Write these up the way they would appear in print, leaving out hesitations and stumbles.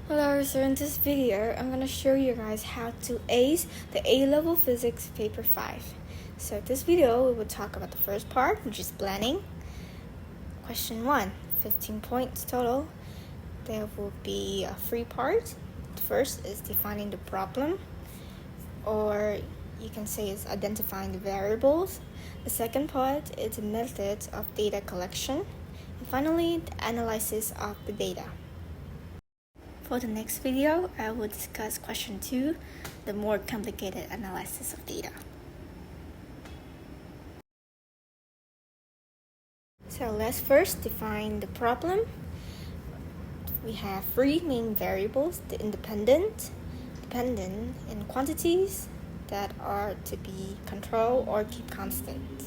Hello, so in this video, I'm going to show you guys how to ace the A-Level Physics Paper 5. So this video, we will talk about the first part, which is planning. Question 1, 15 points total. There will be 3 parts. The first is defining the problem, or you can say it's identifying the variables. The second part is the methods of data collection. And finally, the analysis of the data. For the next video, I will discuss question 2, the more complicated analysis of data. So let's first define the problem. We have 3 main variables, the independent, dependent, and quantities that are to be controlled or keep constant.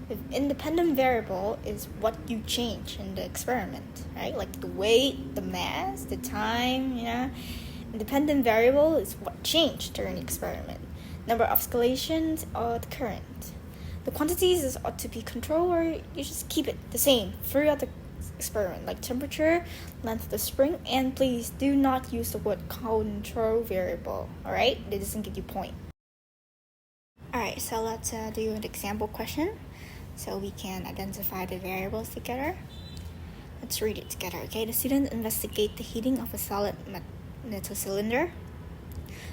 The independent variable is what you change in the experiment, right? Like the weight, the mass, the time, Independent variable is what changed during the experiment. Number of oscillations or the current. The quantities is ought to be controlled, or you just keep it the same throughout the experiment, like temperature, length of the spring, and please do not use the word control variable, alright? It doesn't give you point. Alright, so let's do an example question so we can identify the variables together. Let's read it together, okay? The student investigate the heating of a solid metal cylinder.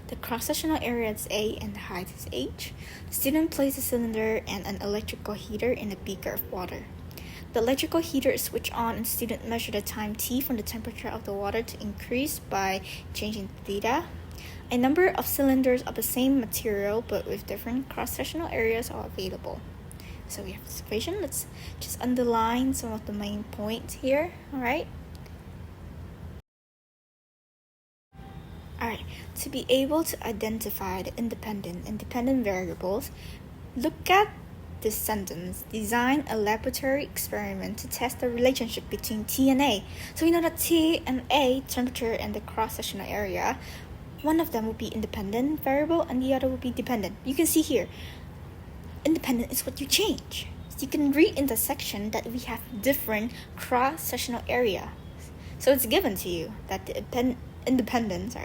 The cross-sectional area is A and the height is H. The student places a cylinder and an electrical heater in a beaker of water. The electrical heater is switched on and the student measures the time T from the temperature of the water to increase by changing theta. A number of cylinders of the same material but with different cross-sectional areas are available. So we have this equation. Let's just underline some of the main points here, alright? Alright, to be able to identify the independent and dependent variables, look at this sentence. Design a laboratory experiment to test the relationship between T and A. So we know that T and A, temperature and the cross-sectional area, one of them will be independent variable and the other will be dependent. You can see here, independent is what you change. So you can read in the section that we have different cross-sectional area. So it's given to you that the independent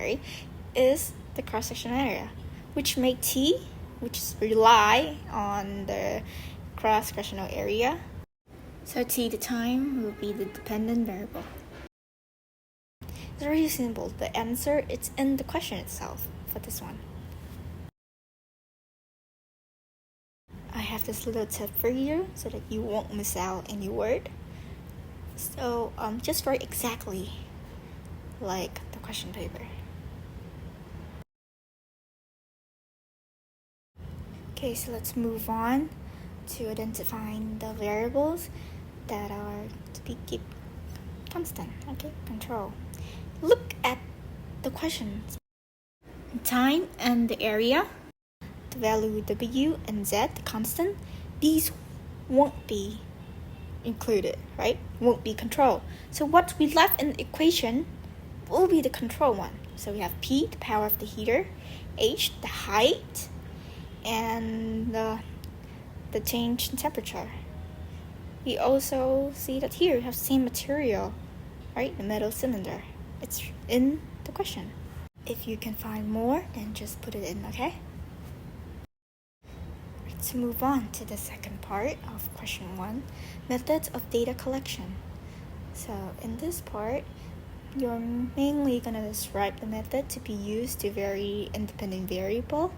is the cross-sectional area, which make T, which rely on the cross-sectional area. So T, the time, will be the dependent variable. It's very simple. The answer is in the question itself for this one. I have this little tip for you so that you won't miss out any word. So just write exactly like the question paper. Okay, so let's move on to identifying the variables that are to be keep constant, okay, control. Look at the questions. Time and the area, the value W and Z, the constant, these won't be included, right? Won't be controlled. So what we left in the equation will be the control one. So we have P, the power of the heater, H, the height, and the change in temperature. We also see that here we have same material, right? The metal cylinder. It's in the question. If you can find more, then just put it in, okay? Let's move on to the second part of question 1, methods of data collection. So in this part, you're mainly going to describe the method to be used to vary independent variable,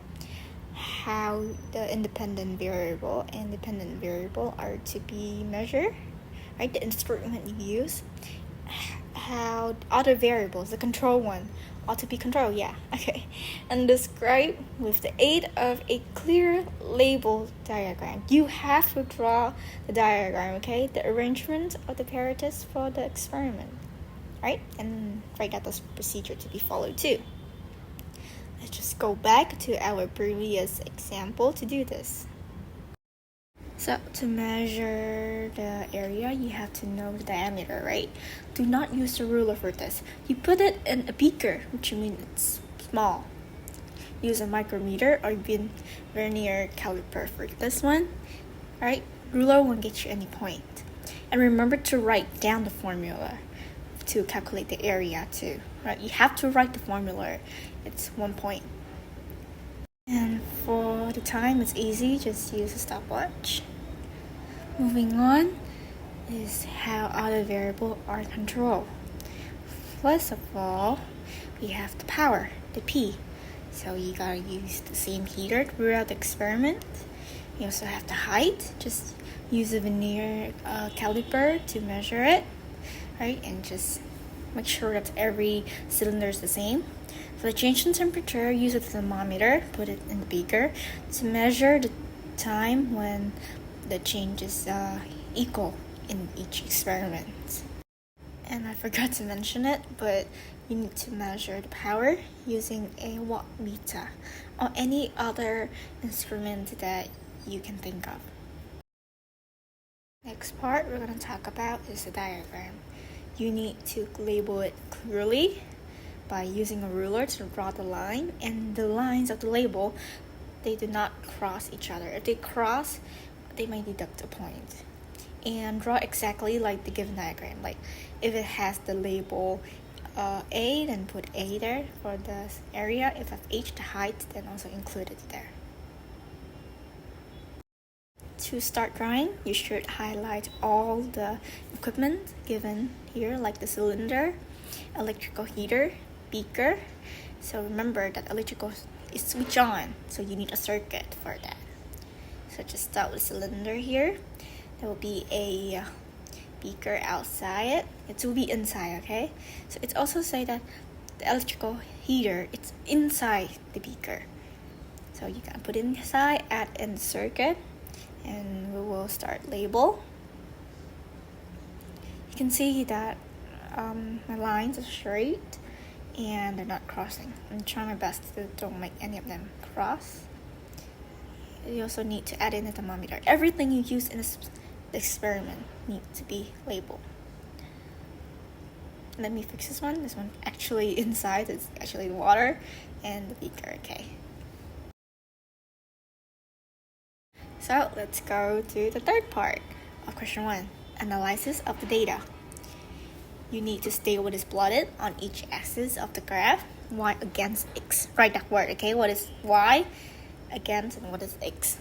how the independent variable and dependent variable are to be measured, right? The instrument you use, how other variables, the control one, ought to be controlled, okay. And describe with the aid of a clear label diagram. You have to draw the diagram, okay? The arrangement of the apparatus for the experiment, right? And write out the procedure to be followed too. Let's just go back to our previous example to do this. So to measure the area, you have to know the diameter, right? Do not use the ruler for this. You put it in a beaker, which means it's small. Use a micrometer or vernier caliper for this one, right? Ruler won't get you any point. And remember to write down the formula to calculate the area too, right? You have to write the formula. It's 1 point. And for the time, it's easy. Just use a stopwatch. Moving on is how other variables are controlled. First of all, we have the power, the P. So you gotta use the same heater throughout the experiment. You also have the height. Just use a vernier caliper to measure it, right? And just make sure that every cylinder is the same. For the change in temperature, use a thermometer, put it in the beaker to measure the time when the change is equal in each experiment. And I forgot to mention it, but you need to measure the power using a wattmeter or any other instrument that you can think of. Next part we're going to talk about is the diagram. You need to label it clearly by using a ruler to draw the line, and the lines of the label, they do not cross each other. If they cross, they might deduct a point. And draw exactly like the given diagram. Like if it has the label A, then put A there for the area. If it has H, the height, then also include it there. To start drawing, you should highlight all the equipment given here, like the cylinder, electrical heater, beaker. So remember that electrical is switch on, so you need a circuit for that. So just start with cylinder here. There will be a beaker outside. It will be inside, okay? So it's also say that the electrical heater, it's inside the beaker. So you can put it inside, add in the circuit, and we will start label. You can see that my lines are straight and they're not crossing. I'm trying my best to don't make any of them cross. You also need to add in a thermometer. Everything you use in this experiment needs to be labeled. Let me fix this one. This one actually inside is actually water and the beaker, okay. So let's go to the third part of question 1, analysis of the data. You need to state what is plotted on each axis of the graph, y against x. Write that word, okay? What is y against and what is x?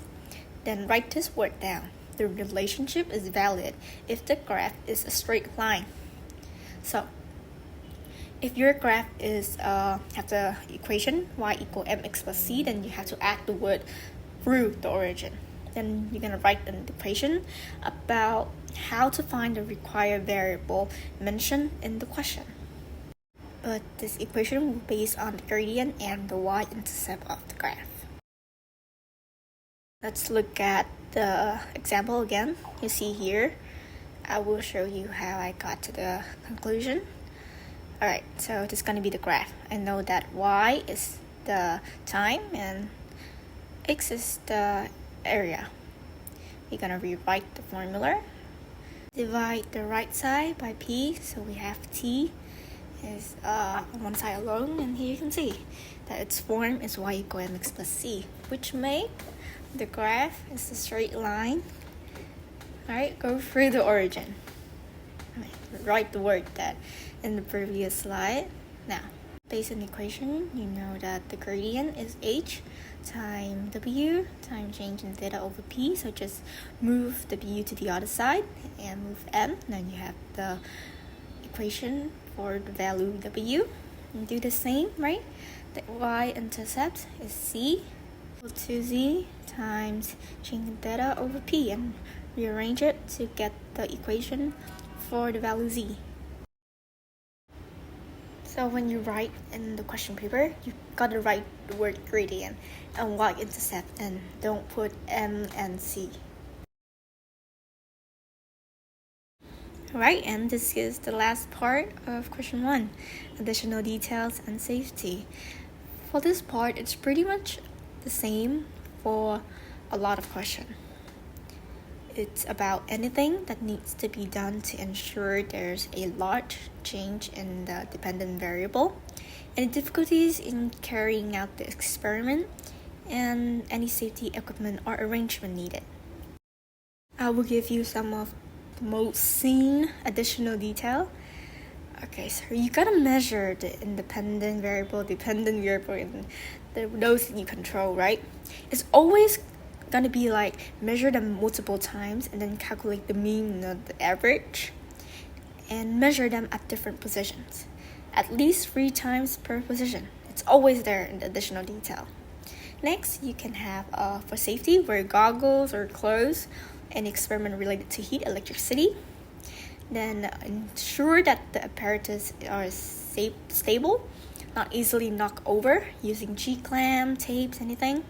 Then write this word down. The relationship is valid if the graph is a straight line. So if your graph is have the equation y equal mx plus c, then you have to add the word through the origin. Then you're gonna write an equation about how to find the required variable mentioned in the question. But this equation will be based on the gradient and the y-intercept of the graph. Let's look at the example again. You see here, I will show you how I got to the conclusion. Alright, so this is going to be the graph. I know that y is the time and x is the area. We're going to rewrite the formula. Divide the right side by p, so we have t is on one side alone, and here you can see that its form is y equal mx plus c, which make the graph is a straight line. Alright, go through the origin. Write the word that in the previous slide. Now, based on the equation, you know that the gradient is h times w times change in theta over p. So just move w to the other side and move m. Then you have the equation for the value w. And do the same, right? The y-intercept is c equal to z times change in theta over p, and rearrange it to get the equation for the value z. So when you write in the question paper, you gotta write the word gradient and y-intercept, and don't put m and c. Alright, and this is the last part of question 1, additional details and safety. For this part, it's pretty much the same for a lot of questions. It's about anything that needs to be done to ensure there's a large change in the dependent variable, any difficulties in carrying out the experiment, and any safety equipment or arrangement needed. I will give you some of the most seen additional detail. Okay, so you gotta measure the independent variable, dependent variable, and those that you control, right? It's always gonna be like measure them multiple times and then calculate the mean and the average and measure them at different positions, at least 3 times per position. It's always there in the additional detail. Next, you can have for safety, wear goggles or clothes, an experiment related to heat, electricity. Then ensure that the apparatus are stable, not easily knocked over using G-clamp, tapes, anything.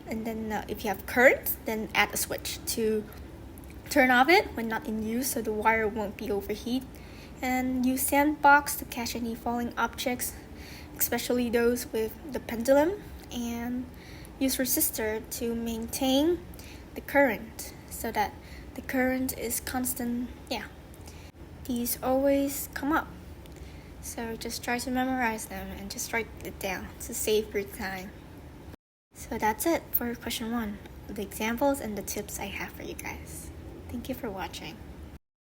And then if you have current, then add a switch to turn off it when not in use so the wire won't be overheat. And use sandbox to catch any falling objects, especially those with the pendulum. And use resistor to maintain the current so that the current is constant. These always come up, so just try to memorize them and just write it down to save your time. So that's it for question 1, the examples and the tips I have for you guys. Thank you for watching.